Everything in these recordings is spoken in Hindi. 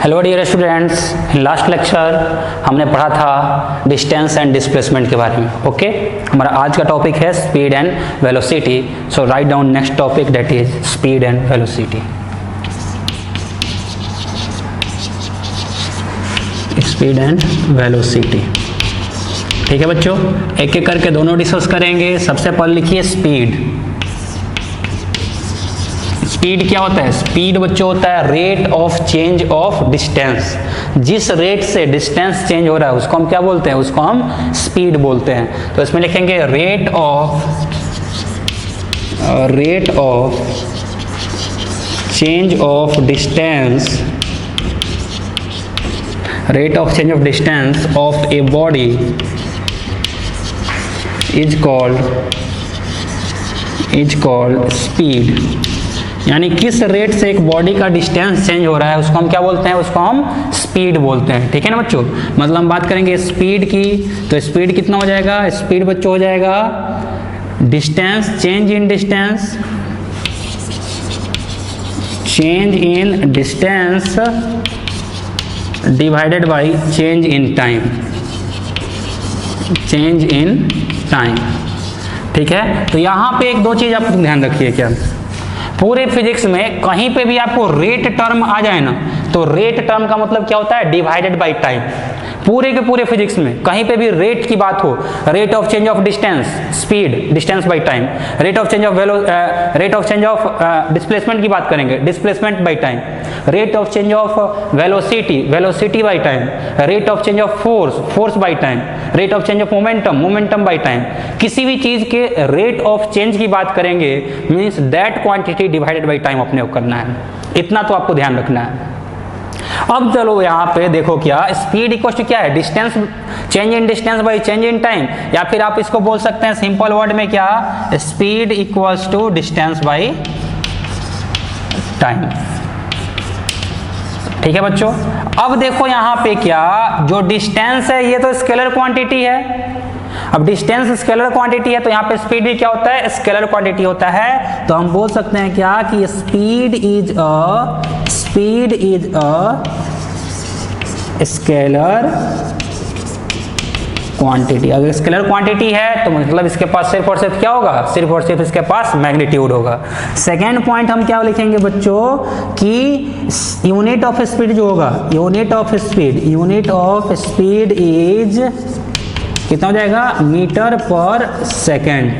Hello dear students, last lecture हमने पढ़ा था डिस्टेंस एंड डिस्प्लेसमेंट के बारे में। ओके, हमारा आज का टॉपिक है speed and velocity. So write down next topic, that is speed and velocity. Speed and velocity, ठीक है बच्चों, एक एक करके दोनों डिस्कस करेंगे। सबसे पहले लिखिए स्पीड। स्पीड क्या होता है? स्पीड बच्चों होता है rate of change of distance. जिस रेट से डिस्टेंस चेंज हो रहा है उसको हम क्या बोलते हैं? उसको हम स्पीड बोलते हैं। तो इसमें लिखेंगे rate of change of distance, rate of change of distance of a body is called speed. यानी किस रेट से एक बॉडी का डिस्टेंस चेंज हो रहा है उसको हम क्या बोलते हैं? उसको हम स्पीड बोलते हैं। ठीक है ना बच्चों? मतलब हम बात करेंगे स्पीड की, तो स्पीड कितना हो जाएगा? स्पीड बच्चों हो जाएगा distance, change in distance divided by change in time. ठीक है, तो यहाँ पे एक दो चीज आप ध्यान रखिए। क्या पूरे फिजिक्स में कहीं पे भी आपको रेट टर्म आ जाए ना, तो रेट टर्म का मतलब क्या होता है? Divided by time. पूरे के पूरे फिजिक्स में कहीं पे भी रेट की बात हो, rate of change of distance, speed, distance by time, rate of change of displacement की बात करेंगे, displacement by time, rate of change of velocity by time, rate of change of force by time, rate of change of momentum by time. किसी भी चीज के रेट ऑफ चेंज की बात करेंगे means that quantity divided by time अपने को करना है। इतना तो आपको ध्यान रखना है। अब चलो यहाँ पे देखो, क्या स्पीड इक्वल टू क्या है? Distance, change in distance by change in time, या फिर आप इसको बोल सकते हैं सिंपल वर्ड में क्या? Speed equals to distance by time. ठीक है बच्चों, अब देखो यहाँ पे क्या, जो डिस्टेंस है ये तो स्केलर क्वांटिटी है। अब डिस्टेंस स्केलर क्वांटिटी है तो यहाँ पे स्पीड भी क्या होता है? स्केलर क्वांटिटी होता है। तो हम बोल सकते हैं क्या कि speed is a scalar quantity. अगर स्केलर क्वांटिटी है तो मतलब इसके पास सिर्फ और सिर्फ क्या होगा? सिर्फ और सिर्फ इसके पास मैग्नीट्यूड होगा। सेकेंड पॉइंट हम क्या लिखेंगे बच्चों कि यूनिट ऑफ स्पीड जो होगा, यूनिट ऑफ स्पीड इज कितना हो जाएगा? Metre per second.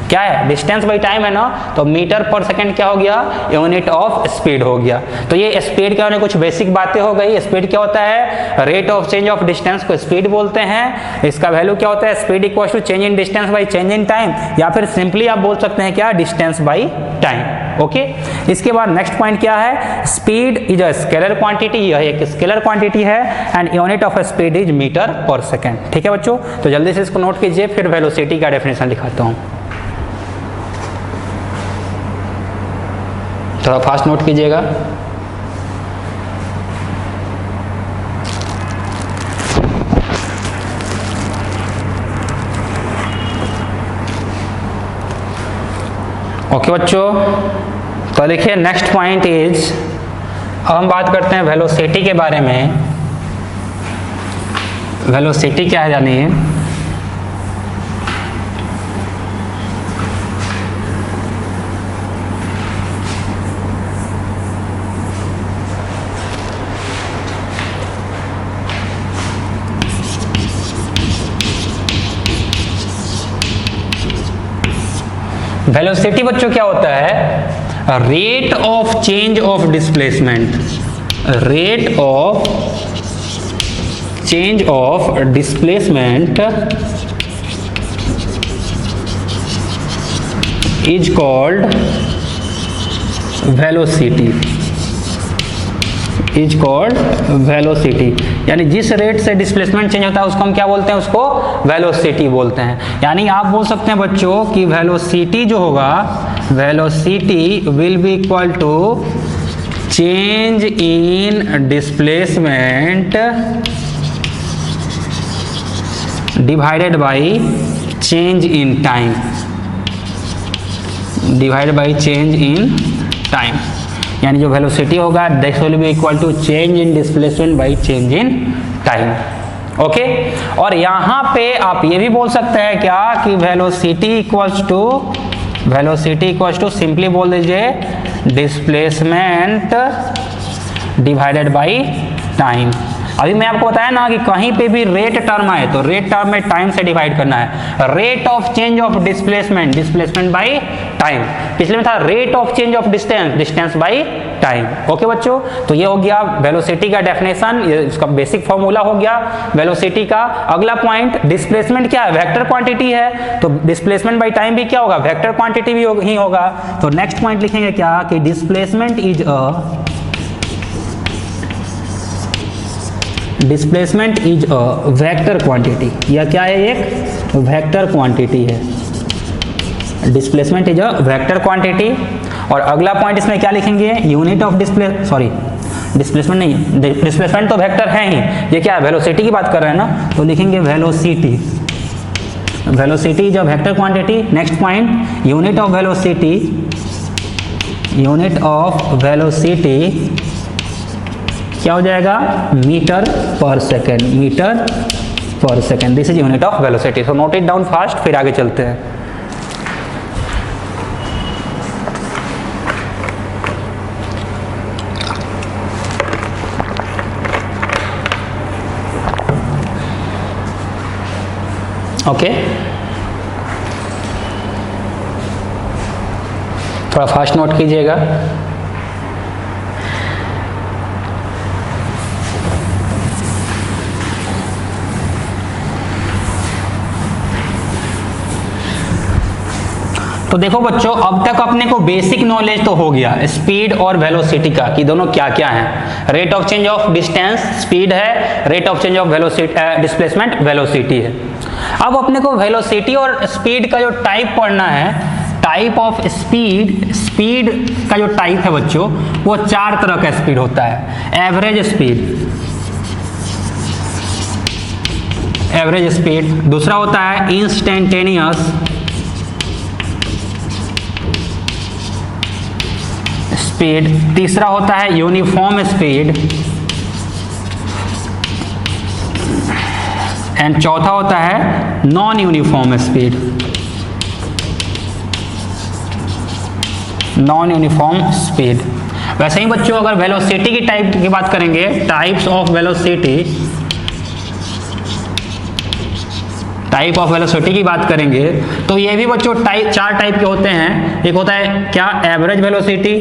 क्या है? डिस्टेंस बाई टाइम है ना, तो मीटर पर सेकेंड क्या हो गया? यूनिट ऑफ स्पीड हो गया। तो ये स्पीड के होने कुछ बेसिक बातें हो गई। स्पीड क्या होता है? Rate of change of distance को स्पीड बोलते हैं। इसका वैल्यू क्या होता है? Speed equal to change in distance by change in time, या फिर सिंपली आप बोल सकते हैं क्या? Distance by time. ओके, इसके बाद नेक्स्ट पॉइंट क्या है? Speed is a scalar quantity. यह एक स्केलर क्वांटिटी है and unit of speed is metre per second. ठीक है बच्चों, तो जल्दी से इसको नोट कीजिए, फिर वेलोसिटी का डेफिनेशन दिखाता हूँ। थोड़ा फास्ट नोट कीजिएगा। ओके बच्चों, तो लिखिए नेक्स्ट पॉइंट इज, अब हम बात करते हैं वेलोसिटी के बारे में। वेलोसिटी क्या है जानिए? वेलोसिटी बच्चों क्या होता है? Rate of change of displacement, rate of change of displacement is called velocity, is called velocity. यानी जिस रेट से डिस्प्लेसमेंट चेंज होता है उसको हम क्या बोलते हैं? उसको वेलोसिटी बोलते हैं। यानी आप बोल सकते हैं बच्चों कि वेलोसिटी जो होगा, velocity will be equal to change in displacement divided by change in time, divided by change in time. यानी जो वेलोसिटी होगा that will be equal to change in displacement by change in time. Okay, और यहाँ पे आप ये भी बोल सकते हैं क्या कि वेलोसिटी इक्वल्स टू सिंपली बोल दीजिए डिस्प्लेसमेंट डिवाइडेड बाई टाइम। अभी मैं आपको बताया ना कि कहीं पे भी रेट टर्म आए तो रेट टर्म में टाइम से डिवाइड करना है। Rate of change of displacement by time, पिछले में था rate of change of distance by time. Okay बच्चों, तो ये हो गया वेलोसिटी का डेफिनेशन, ये इसका बेसिक फॉर्मूला हो गया वेलोसिटी का। अगला पॉइंट, डिस्प्लेसमेंट क्या है, वेक्टर क्वांटिटी है, तो डिस्प्लेसमेंट बाई टाइम भी क्या होगा, वेक्टर क्वांटिटी भी ही होगा। तो नेक्स्ट पॉइंट लिखेंगे क्या कि displacement is a vector quantity, या क्या है, एक वेक्टर क्वांटिटी है। Displacement is a vector quantity. और अगला पॉइंट इसमें क्या लिखेंगे, यूनिट ऑफ डिस्प्लेसमेंट नहीं, डिस्प्लेसमेंट तो वेक्टर है ही, ये क्या है, वेलोसिटी की बात कर रहे हैं ना, तो लिखेंगे velocity is a vector quantity. Next point, unit of velocity क्या हो जाएगा, metre per second, this is unit of velocity. So note it down fast, फिर आगे चलते हैं। ओके, थोड़ा फास्ट नोट कीजिएगा। तो देखो बच्चों, अब तक अपने को बेसिक नॉलेज तो हो गया स्पीड और वेलोसिटी का कि दोनों क्या क्या हैं। Rate of change of distance speed है, rate of change of displacement velocity है। अब अपने को वेलोसिटी और स्पीड का जो टाइप पढ़ना है, टाइप ऑफ स्पीड का जो टाइप है बच्चों, वो 4 तरह का स्पीड होता है। एवरेज स्पीड, दूसरा होता है इंस्टेंटेनियस स्पीड, तीसरा होता है यूनिफॉर्म स्पीड, एंड चौथा होता है नॉन यूनिफॉर्म स्पीड। वैसे ही बच्चों अगर वेलोसिटी की टाइप की बात करेंगे, टाइप्स ऑफ वेलोसिटी की बात करेंगे, तो ये भी बच्चों 4 टाइप के होते हैं। एक होता है क्या, एवरेज वेलोसिटी,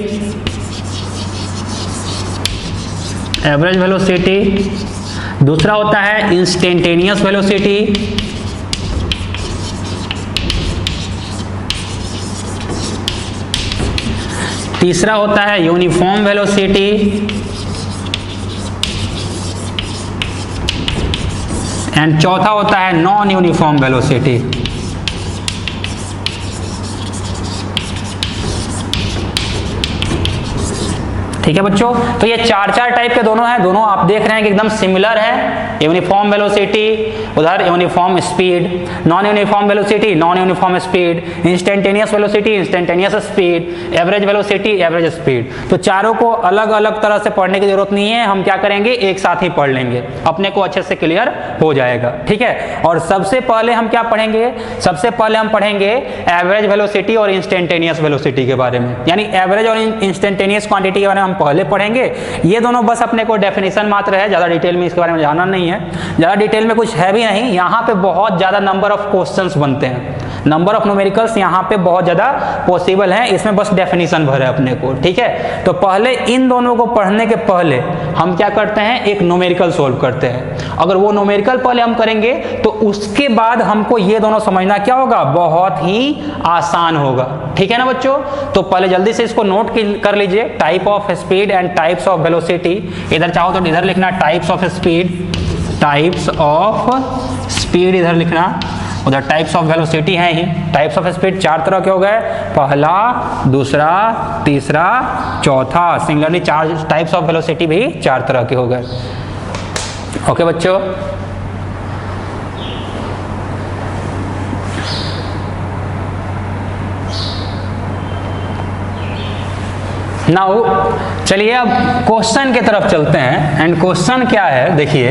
दूसरा होता है इंस्टेंटेनियस वेलोसिटी, तीसरा होता है यूनिफॉर्म वेलोसिटी, एंड चौथा होता है नॉन यूनिफॉर्म वेलोसिटी। ठीक है बच्चों, तो ये 4 टाइप के दोनों हैं, दोनों आप देख रहे हैं कि एकदम सिमिलर है। यूनिफॉर्म वेलोसिटी, उधर uniform speed, non uniform velocity, non uniform speed, instantaneous velocity, instantaneous speed, average velocity, average speed. तो चारों को अलग अलग तरह से पढ़ने की जरूरत नहीं है, हम क्या करेंगे एक साथ ही पढ़ लेंगे, अपने को अच्छे से क्लियर हो जाएगा। ठीक है, और सबसे पहले हम क्या पढ़ेंगे, सबसे पहले हम पढ़ेंगे एवरेज वेलोसिटी और इंस्टेंटेनियस वेलोसिटी के बारे में, यानी एवरेज और इंस्टेंटेनियस क्वांटिटी के बारे में पहले पढ़ेंगे। ये दोनों बस अपने को डेफिनेशन मात्र है, ज्यादा डिटेल में इसके बारे में जानना नहीं है, ज्यादा डिटेल में कुछ है भी नहीं। यहाँ पे बहुत ज्यादा नंबर ऑफ क्वेश्चंस बनते हैं, नंबर ऑफ न्यूमेरिकल्स यहाँ पे बहुत ज्यादा पॉसिबल है, इसमें बस डेफिनेशन भर है अपने को। ठीक है, तो पहले इन दोनों को पढ़ने के पहले हम क्या करते हैं, एक न्यूमेरिकल सोल्व करते हैं। अगर वो न्यूमेरिकल पहले हम करेंगे तो उसके बाद हमको ये दोनों समझना क्या होगा, बहुत ही आसान होगा। ठीक है ना बच्चों, तो पहले जल्दी से इसको नोट कर लीजिए, type of speed and types of velocity. इधर चाहो तो इधर लिखना टाइप्स ऑफ स्पीड इधर लिखना, उधर टाइप्स ऑफ वेलोसिटी है ही। टाइप्स ऑफ स्पीड 4 तरह के हो गए, पहला, दूसरा, तीसरा, चौथा। सिमिलरली 4 टाइप्स ऑफ वेलोसिटी भी 4 तरह के हो गए। ओके बच्चों, नाउ चलिए अब क्वेश्चन की तरफ चलते हैं। एंड क्वेश्चन क्या है देखिए,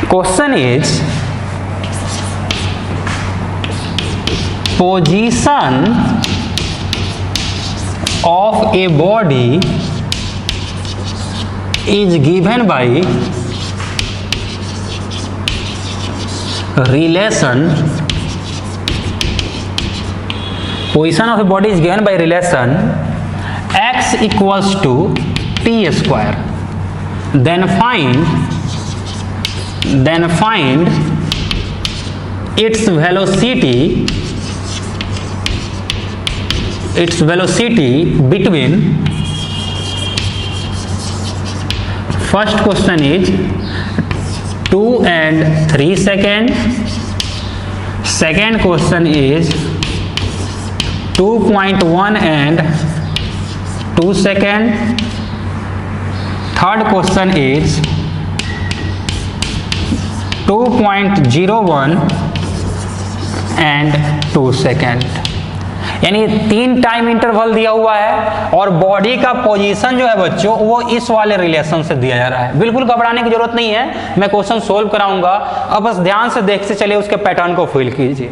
question is position of a body is given bye relation, position of a body is given by relation x equals to t square, then find its velocity between, first question is 2 and 3 seconds, second question is 2.1 and 2 seconds, third question is 2.01 and 2 second. यानी 3 टाइम इंटरवल दिया हुआ है और बॉडी का पोजीशन जो है बच्चों वो इस वाले रिलेशन से दिया जा रहा है। बिल्कुल घबराने की जरूरत नहीं है, मैं क्वेश्चन सोल्व कराऊंगा, अब बस ध्यान से देखते चलिए, उसके पैटर्न को फिल कीजिए।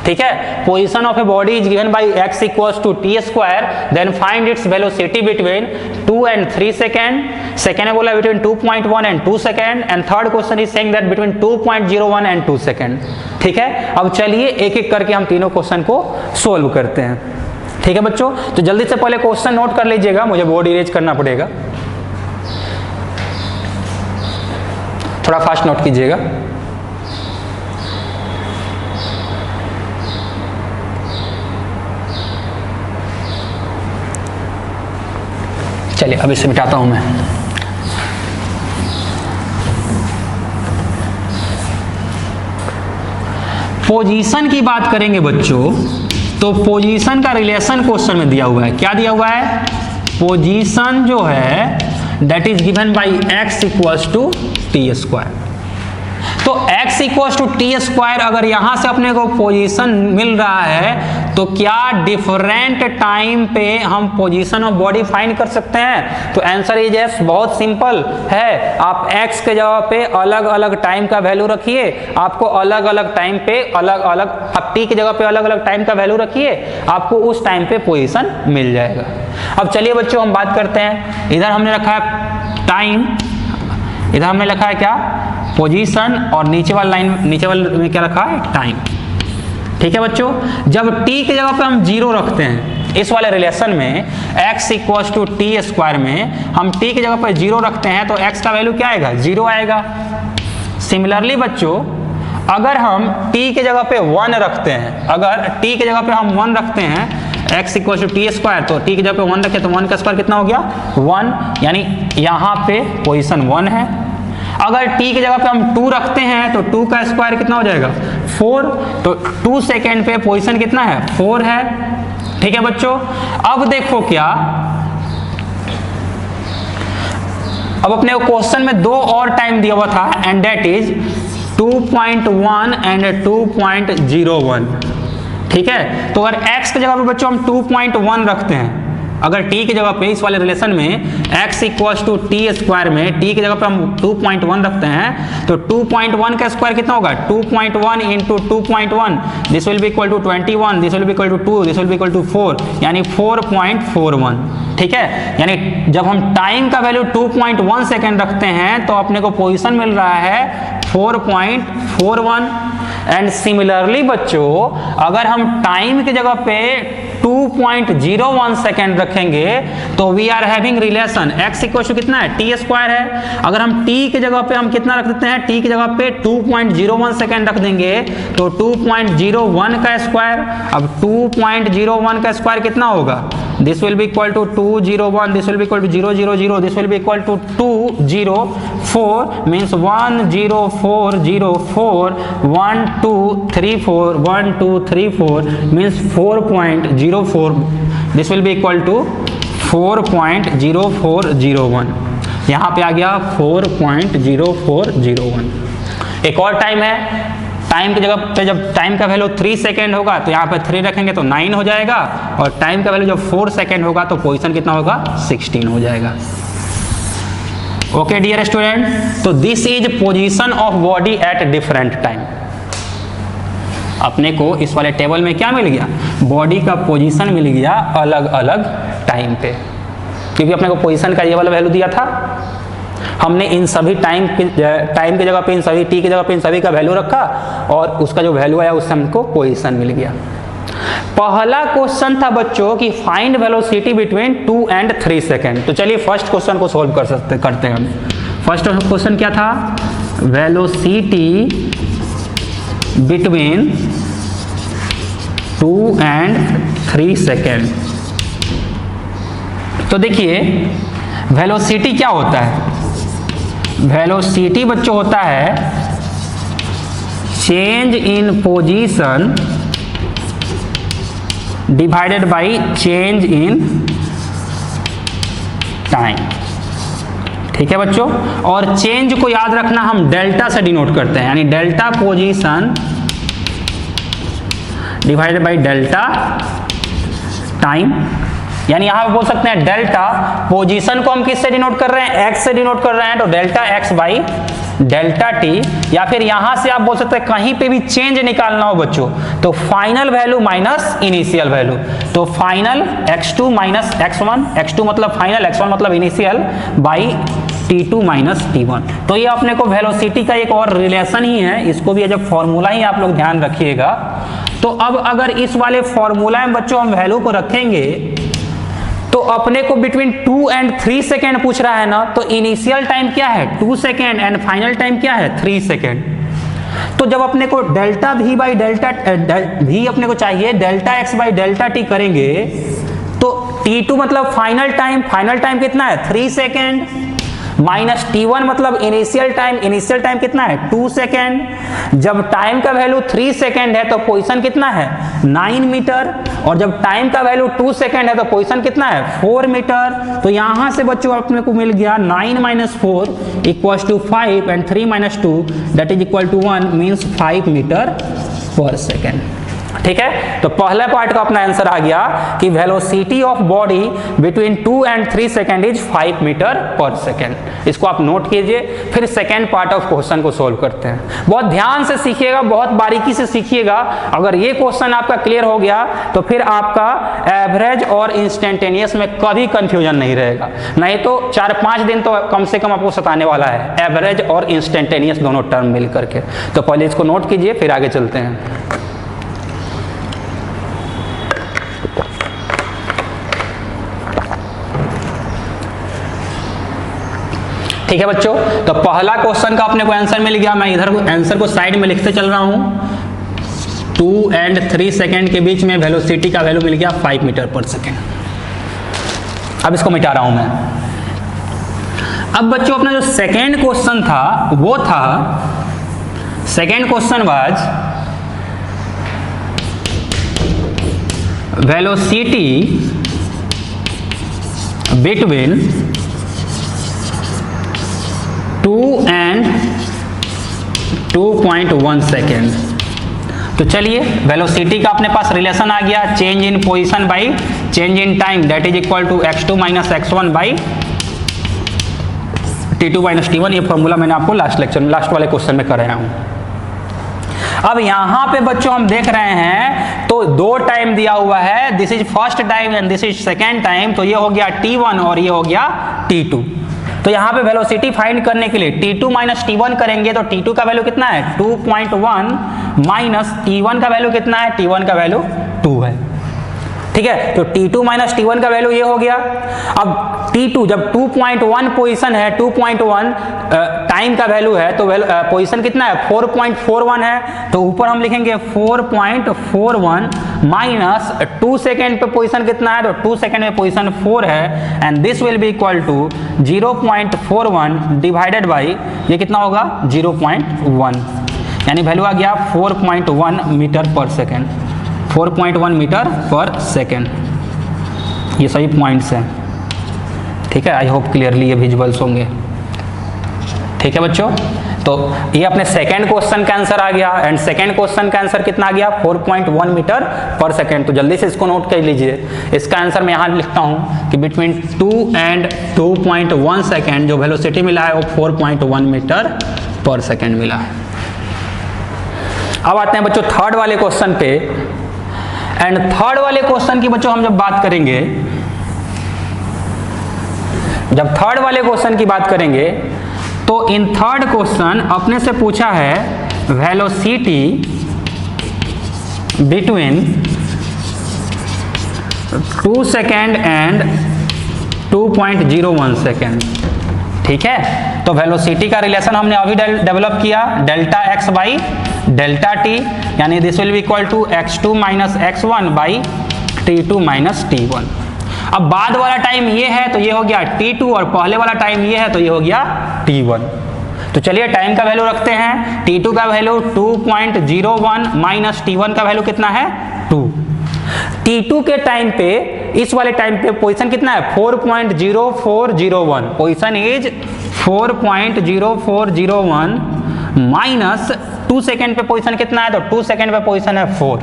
ठीक है, position of a body is given by x equals to t square, then find its velocity between 2 and 3 second, second में बोला between 2.1 and 2 second, and third question is saying that between 2.01 and 2 second. ठीक है, अब चलिए एक एक करके हम तीनों क्वेश्चन को सोल्व करते हैं। ठीक है बच्चों, तो जल्दी से पहले क्वेश्चन नोट कर लीजिएगा, मुझे बोर्ड इरेज करना पड़ेगा, थोड़ा फास्ट नोट कीजिएगा। चलिए अब इसे मिटाता हूं मैं। पोजीशन की बात करेंगे बच्चों, तो पोजीशन का रिलेशन क्वेश्चन में दिया हुआ है। क्या दिया हुआ है? पोजीशन जो है that is given by x equals to t square. तो x equals to t square अगर यहां से अपने को पोजीशन मिल रहा है तो क्या डिफरेंट टाइम पे हम पोजीशन ऑफ बॉडी फाइंड कर सकते हैं? तो आंसर इज यस, बहुत सिंपल है। आप x के जगह पे अलग अलग टाइम का वैल्यू रखिए, आपको अलग अलग टाइम पे अलग अलग, आप t की जगह पे अलग अलग टाइम का वैल्यू रखिए, आपको उस टाइम पे पोजीशन मिल जाएगा। अब चलिए बच्चों हम बात करते हैं, इधर हमने रखा है टाइम, इधर हमने लिखा है क्या? पोजीशन, और नीचे वाला लाइन, नीचे वाले में क्या रखा है? टाइम। ठीक है बच्चों, जब t की जगह पे हम 0 रखते हैं इस वाले रिलेशन में, x equals to t square में हम t की जगह पे 0 रखते हैं तो x का वैल्यू क्या आएगा? 0 आएगा। सिमिलरली बच्चों अगर हम t की जगह पे 1 रखते हैं, अगर t की जगह पे हम 1 रखते हैं x equal to t square, तो t की जगह पे 1 रखे तो 1 का स्क्वायर कितना हो गया? 1, यानी यहाँ पे पोजीशन 1 है। अगर t की जगह पे हम 2 रखते हैं तो 2 का स्क्वायर कितना हो जाएगा? 4, तो 2 सेकेंड पे पोजीशन कितना है? 4 है। ठीक है बच्चों, अब देखो क्या, अब अपने क्वेश्चन में 2 और टाइम दिया हुआ था एंड दैट इज 2.1 एंड 2.01। ठीक है, तो अगर x की जगह पे बच्चों हम 2.1 रखते हैं, अगर t की जगह पे इस वाले रिलेशन में x equals to t square में t की जगह पे हम 2.1 रखते हैं तो 2.1 का स्क्वायर कितना होगा? 2.1 into 2.1, this will be equal to 21, this will be equal to 2, this will be equal to 4, यानी 4.41। ठीक है, यानी जब हम टाइम का वैल्यू 2.1 सेकेंड रखते हैं तो अपने को पोजीशन मिल रहा है 4.41। एंड सिमिलरली बच्चों अगर हम टाइम की जगह पे 2.01 सेकेंड रखेंगे तो we are having relation x equal to कितना है? टी स्क्वायर है। अगर हम t की जगह पे हम कितना रख देते हैं? t की जगह पे 2.01 सेकेंड रख देंगे तो 2.01 का स्क्वायर, अब 2.01 का स्क्वायर कितना होगा? This will be equal to 201, this will be equal to 000, this will be equal to 204, means 10404, 1234, 1234 means 4.04, this will be equal to 4.0401। यहाँ पे आ गया 4.0401। एक और टाइम है, टाइम की जगह पे जब टाइम का वैल्यू 3 सेकेंड होगा तो यहाँ पे 3 रखेंगे तो 9 हो जाएगा, और टाइम का वैल्यू जब 4 सेकेंड होगा तो पोजीशन कितना होगा 16 हो जाएगा। ओके डियर स्टूडेंट, तो this is position of body at different time. अपने को इस वाले टेबल में क्या मिल गया, बॉडी का पोजीशन मिल गया अलग अलग टाइम पे, क्योंकि अपने को पोजीशन का ये वाला वैल्यू दिया था, हमने इन सभी टाइम की जगह पे, इन सभी टी की जगह पे इन सभी का वैल्यू रखा और उसका जो वैल्यू आया उससे हमको पोजीशन मिल गया। पहला क्वेश्चन था बच्चों कि find velocity between 2 and 3 second. तो चलिए फर्स्ट क्वेश्चन को सॉल्व करते हैं हम। फर्स्ट क्वेश्चन क्या था, वेलोसिटी बिटवीन 2 and 3 सेकेंड। तो देखिए वेलोसिटी क्या होता है, वेलोसिटी बच्चों होता है change in position divided by change in time. ठीक है बच्चों, और चेंज को याद रखना हम डेल्टा से डिनोट करते हैं, यानी delta position divided by delta time. यानी यहां पे बोल सकते हैं डेल्टा पोजीशन को हम किससे डिनोट कर रहे हैं, एक्स से डिनोट कर रहे हैं, तो delta X by delta T. या फिर यहां से आप बोल सकते हैं कहीं पे भी चेंज निकालना हो बच्चों तो final value minus initial value, तो final x2 minus x1, x2 मतलब फाइनल, x1 मतलब initial, by t2 minus t1। तो ये अपने को वेलोसिटी का एक और रिलेशन ही है, इसको भी जब फॉर्मूला ही आप लोग ध्यान रखिएगा। तो अब अगर इस वाले फॉर्मूला में बच्चों हम वैल्यू को रखेंगे तो अपने को बिटवीन 2 and 3 सेकेंड पूछ रहा है ना, तो इनिशियल टाइम क्या है 2 सेकेंड एंड फाइनल टाइम क्या है 3 सेकेंड। तो जब अपने को delta v by delta v अपने को चाहिए delta x by delta t करेंगे तो t2 मतलब फाइनल टाइम कितना है 3 सेकेंड, माइनस t1 मतलब इनिशियल टाइम कितना है 2 सेकेंड। जब टाइम का वैल्यू 3 सेकेंड है तो पोजीशन कितना है 9 मीटर, और जब टाइम का वैल्यू 2 सेकेंड है तो पोजीशन कितना है 4 मीटर। तो यहां से बच्चों अपने को मिल गया 9 minus 4 equals to 5 and 3 minus 2 that is equal to 1 means 5 metre per second. ठीक है, तो पहला पार्ट का अपना आंसर आ गया कि velocity of body between 2 and 3 second is 5 metre per second. इसको आप नोट कीजिए, फिर सेकेंड पार्ट ऑफ क्वेश्चन को सोल्व करते हैं। बहुत ध्यान से सीखिएगा, बहुत बारीकी से सीखिएगा। अगर ये क्वेश्चन आपका क्लियर हो गया तो फिर आपका एवरेज और इंस्टेंटेनियस में कभी कंफ्यूजन नहीं रहेगा, नहीं तो 4-5 दिन तो कम से कम आपको सताने वाला है, एवरेज और इंस्टेंटेनियस दोनों टर्म मिल करके। तो पहले इसको नोट कीजिए फिर आगे चलते हैं। ठीक है बच्चों, तो पहला क्वेश्चन का अपने को आंसर मिल गया। मैं इधर आंसर को साइड में लिखते चल रहा हूं। 2 and 3 सेकेंड के बीच में वेलोसिटी का वैल्यू मिल गया 5 मीटर पर सेकेंड। अब इसको मिटा रहा हूं मैं। अब बच्चों अपना जो सेकेंड क्वेश्चन था वो था, second question was velocity between 2 and 2.1 second. तो चलिए वेलोसिटी का अपने पास रिलेशन आ गया change in position by change in time that is equal to x2 minus x1 by t2 minus t1। ये फॉर्मूला मैंने आपको लास्ट वाले क्वेश्चन में कराया हूं। अब यहां पे बच्चों हम देख रहे हैं तो 2 टाइम दिया हुआ है, this is first time and this is second time. तो ये हो गया t1 और ये हो गया t2। तो यहाँ पे वेलोसिटी फाइंड करने के लिए t2 माइनस t1 करेंगे तो t2 का वैल्यू कितना है 2.1 माइनस t1 का वैल्यू कितना है, t1 का वैल्यू 2 है। ठीक है, तो t2 माइनस t1 का वैल्यू ये हो गया। अब t2 जब 2.1 पोजीशन है, 2.1 टाइम का वैल्यू है तो पोजीशन कितना है 4.41 है। तो ऊपर हम लिखेंगे 4.41 माइनस 2 सेकेंड पे पोजीशन कितना है, तो 2 सेकेंड में पोजीशन 4 है and this will be equal to 0.41 divided by ये कितना होगा 0.1, यानी वैल्यू आ गया 4.1 metre per second. 4.1 metre per second, ये सभी पॉइंट्स हैं। ठीक है, आई होप क्लियरली ये विजुअल्स होंगे। ठीक है बच्चों, तो ये अपने सेकेंड क्वेश्चन का आंसर आ गया, एंड सेकेंड क्वेश्चन का आंसर कितना आ गया 4.1 मीटर पर सेकेंड। तो जल्दी से इसको नोट कर लीजिए। इसका आंसर मैं यहाँ लिखता हूँ कि बिटवीन 2 एंड 2.1 सेकेंड जो वेलोसिटी मिला है वो 4.1 मीटर पर सेकेंड मिला है। अब आते हैं बच्चों थर्ड वाले क्वेश्चन पे, एंड थर्ड वाले क्वेश्चन की बच्चों हम जब बात करेंगे, जब थर्ड वाले क्वेश्चन की बात करेंगे तो इन थर्ड क्वेश्चन अपने से पूछा है velocity between 2 second and 2.01 second. ठीक है, तो वेलोसिटी का रिलेशन हमने अभी डेवलप किया, delta X by delta T, यानी this will be equal to x2 minus x1 by t2 minus t1। अब बाद वाला टाइम ये है तो ये हो गया t2, और पहले वाला टाइम ये है तो ये हो गया t1। तो चलिए टाइम का वैल्यू रखते हैं। t2 का वैल्यू 2.01 माइनस t1 का वैल्यू कितना है 2। t2 के टाइम पे, इस वाले टाइम पे पोजीशन कितना है 4.0401, पोजीशन इज 4.0401 माइनस 2 सेकेंड पे पोजीशन कितना है, तो 2 सेकेंड पे पोजीशन है 4।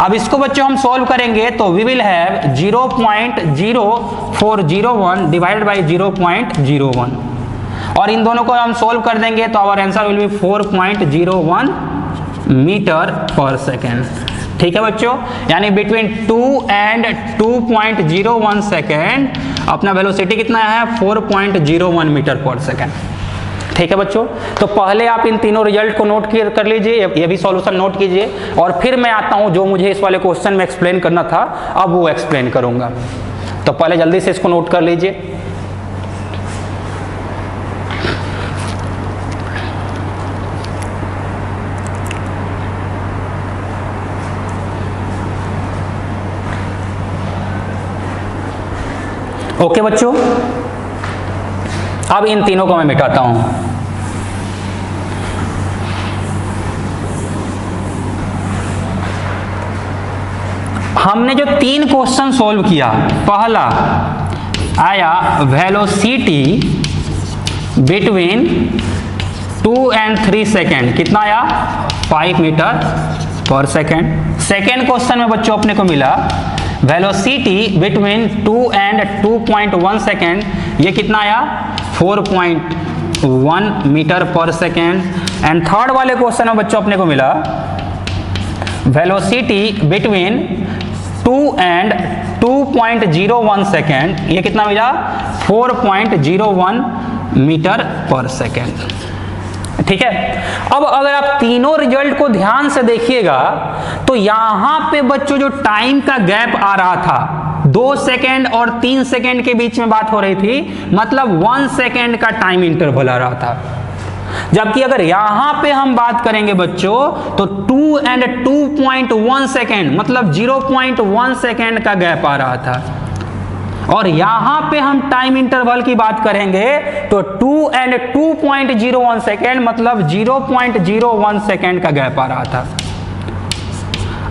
अब इसको बच्चों हम सॉल्व करेंगे तो we will have 0.0401 divided by 0.01, और इन दोनों को हम सॉल्व कर देंगे तो our answer will be 4.01 metre per second. ठीक है बच्चों, यानी बिटवीन 2 एंड 2.01 सेकेंड अपना वेलोसिटी कितना है 4.01 मीटर पर सेकेंड। ठीक है बच्चों, तो पहले आप इन तीनों रिजल्ट को नोट कर लीजिए, ये भी सॉल्यूशन नोट कीजिए, और फिर मैं आता हूं जो मुझे इस वाले क्वेश्चन में एक्सप्लेन करना था अब वो एक्सप्लेन करूंगा। तो पहले जल्दी से इसको नोट कर लीजिए। ओके बच्चों, अब इन तीनों को मैं मिटाता हूं। हमने जो 3 क्वेश्चन सॉल्व किया, पहला आया वेलोसिटी बिटवीन 2 एंड 3 सेकेंड, कितना आया 5 metre per second. Second question में बच्चों अपने को मिला वेलोसिटी बिटवीन 2 एंड 2.1 सेकेंड, ये कितना आया 4.1 metre per second. And third वाले क्वेश्चन में बच्चों अपने को मिला वेलोसिटी बिटवीन 2 एंड 2.01 सेकेंड, ये कितना मिला 4.01 मीटर पर सेकेंड। ठीक है, अब अगर आप तीनों रिजल्ट को ध्यान से देखिएगा तो यहां पे बच्चों जो टाइम का गैप आ रहा था 2 सेकेंड और 3 सेकेंड के बीच में बात हो रही थी, मतलब 1 सेकेंड का टाइम इंटरवल आ रहा था। जबकि अगर यहां पे हम बात करेंगे बच्चों तो 2 एंड 2.1 सेकेंड मतलब 0.1 सेकेंड का गैप आ रहा था, और यहां पे हम टाइम इंटरवल की बात करेंगे तो 2 एंड 2.01 सेकेंड मतलब 0.01 सेकेंड का गैप आ रहा था।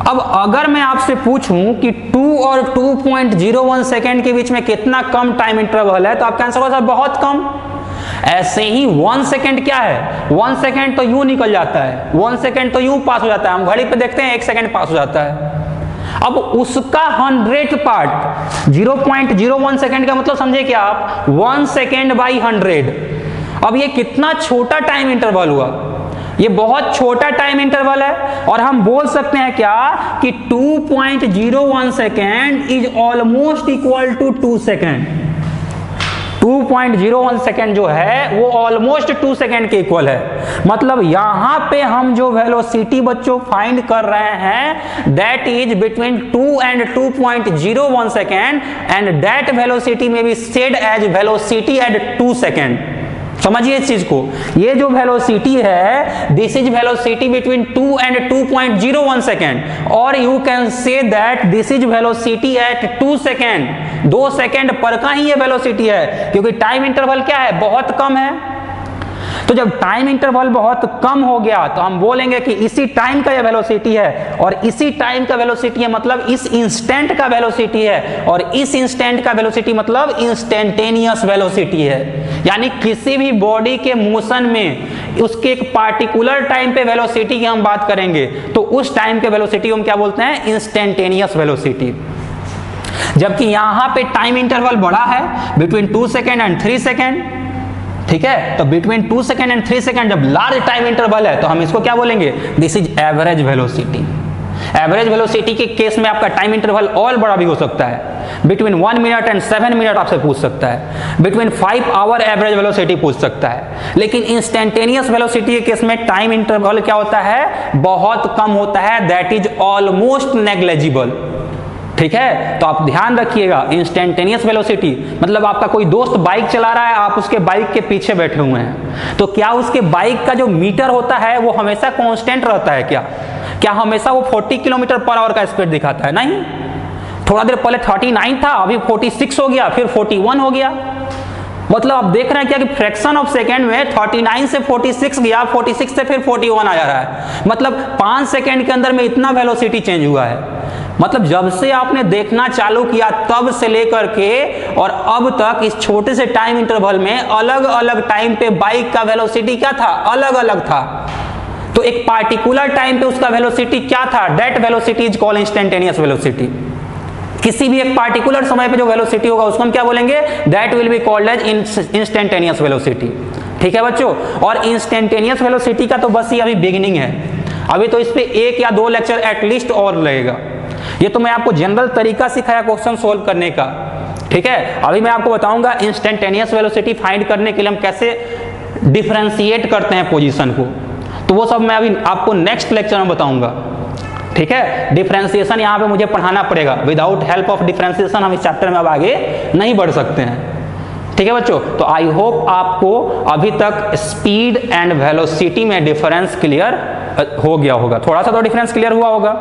अब अगर मैं आपसे पूछूं कि 2 और 2.01 सेकेंड के बीच में कितना कम टाइम इंटरवल है, तो आपका आंसर होगा बहुत कम। ऐसे ही 1 सेकेंड क्या है, 1 सेकेंड तो यूं निकल जाता है, 1 सेकेंड तो यूं पास हो जाता है, हम घड़ी पे देखते हैं 1 सेकेंड पास हो जाता है। अब उसका 100th पार्ट 0.01 सेकेंड का मतलब समझे क्या आप 1 सेकेंड बाई 100। अब ये कितना छोटा टाइम इंटरवल हुआ, ये बहुत छोटा टाइम इंटरवल है, और हम बोल सकते हैं क्या कि 2.01 second is almost equal to 2 second. 2.01 second जो है वो ऑलमोस्ट 2 सेकेंड के इक्वल है। मतलब यहां पे हम जो वेलोसिटी बच्चों फाइंड कर रहे हैं that is between 2 and 2.01 second, and that velocity में be said as velocity at 2 second. समझिए इस चीज को, ये जो वेलोसिटी है this is velocity between 2 and 2.01 second, और you can say that this is velocity at 2 second. 2 second पर का ही ये वेलोसिटी है, क्योंकि टाइम इंटरवल क्या है बहुत कम है। तो जब टाइम इंटरवल बहुत कम हो गया तो हम बोलेंगे कि इसी टाइम का यह वेलोसिटी है, और इसी टाइम का वेलोसिटी है मतलब इस इंस्टेंट का वेलोसिटी है, और इस इंस्टेंट का वेलोसिटी मतलब इंस्टेंटेनियस वेलोसिटी है। यानी किसी भी बॉडी के मोशन में उसके एक पार्टिकुलर टाइम पे वेलोसिटी की हम बात करेंगे तो उस टाइम के वेलोसिटी हम क्या बोलते हैं, इंस्टेंटेनियस वेलोसिटी। जबकि यहां पे टाइम इंटरवल बड़ा है, बिटवीन 2 सेकेंड एंड 3 सेकेंड, ठीक है। तो बिटवीन 2 सेकेंड एंड 3 सेकेंड जब लार्ज टाइम इंटरवल है तो हम इसको क्या बोलेंगे, this is average velocity. Average velocity के केस में आपका टाइम इंटरवल और बड़ा भी हो सकता है, बिटवीन 1 मिनट एंड 7 मिनट आपसे पूछ सकता है, बिटवीन 5 आवर एवरेज वेलोसिटी पूछ सकता है। लेकिन इंस्टेंटेनियस वेलोसिटी के केस में टाइम इंटरवल क्या होता है, बहुत कम होता है, दैट इज ऑलमोस्ट नेग्लिजिबल। ठीक है, तो आप ध्यान रखिएगा, इंस्टेंटेनियस वेलोसिटी मतलब आपका कोई दोस्त बाइक चला रहा है, आप उसके बाइक के पीछे बैठे हुए हैं, तो क्या उसके बाइक का जो मीटर होता है वो हमेशा कांस्टेंट रहता है क्या हमेशा वो 40 किलोमीटर पर आवर का स्पीड दिखाता है? नहीं, थोड़ा देर पहले 39 था, अभी 46 हो गया, फिर 41 हो गया। मतलब आप देख रहे हैं क्या कि फ्रैक्शन ऑफ सेकेंड में 39 से 46 गया, 46 से फिर 41 आ जा रहा है। मतलब 5 सेकेंड के अंदर में इतना वेलोसिटी चेंज हुआ है। मतलब जब से आपने देखना चालू किया तब से लेकर के और अब तक इस छोटे से टाइम इंटरवल में अलग अलग टाइम पे बाइक का वेलोसिटी क्या था, अलग अलग था। तो एक पार्टिकुलर टाइम पे उसका वेलोसिटी क्या था, that velocity is called instantaneous velocity. किसी भी एक पार्टिकुलर समय पे जो वेलोसिटी होगा उसको हम क्या बोलेंगे, that will be called as instantaneous velocity. ठीक है बच्चों, और इंस्टेंटेनियस वेलोसिटी का तो बस ही अभी बिगिनिंग है, अभी तो इस पे 1 या 2 लेक्चर एटलीस्ट और लगेगा। ये तो मैं आपको जनरल तरीका सिखाया क्वेश्चन सोल्व करने का। ठीक है, अभी मैं आपको बताऊंगा इंस्टेंटेनियस वेलोसिटी फाइंड करने के लिए हम कैसे डिफरेंशिएट करते हैं पोजीशन को, तो वो सब मैं अभी आपको नेक्स्ट लेक्चर में बताऊंगा। ठीक है, डिफरेंशिएशन यहाँ पे मुझे पढ़ाना पड़ेगा, विदाउट हेल्प ऑफ डिफरेंशिएशन हम इस चैप्टर में अब आगे नहीं बढ़ सकते हैं। ठीक है बच्चों, तो आई होप आपको अभी तक स्पीड एंड वेलोसिटी में डिफरेंस क्लियर हो गया होगा, थोड़ा सा तो डिफरेंस क्लियर हुआ होगा।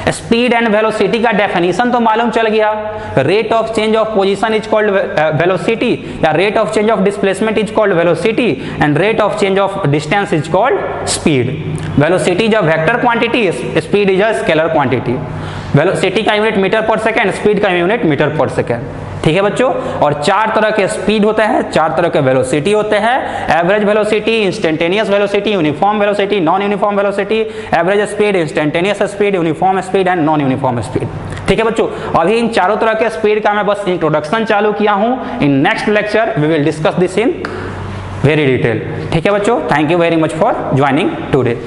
स्पीड एंड वेलोसिटी का डेफिनेशन तो मालूम चल गया, rate of change of position is called velocity, या rate of change of displacement is called velocity, and rate of change of distance is called speed. Velocity is a vector quantity, speed is a scalar quantity. Velocity का unit metre per second, speed का यूनिट मीटर पर सेकेंड। ठीक है बच्चों, और 4 तरह के स्पीड होते हैं, 4 तरह के वेलोसिटी होते हैं, average velocity, instantaneous velocity, uniform velocity, non uniform velocity, average speed, instantaneous speed, uniform speed and non uniform speed. ठीक है बच्चों, अभी इन चारों तरह के स्पीड का मैं बस इंट्रोडक्शन चालू किया हूं। In next lecture we will discuss this in very detail. ठीक है बच्चों, thank you very much for joining today.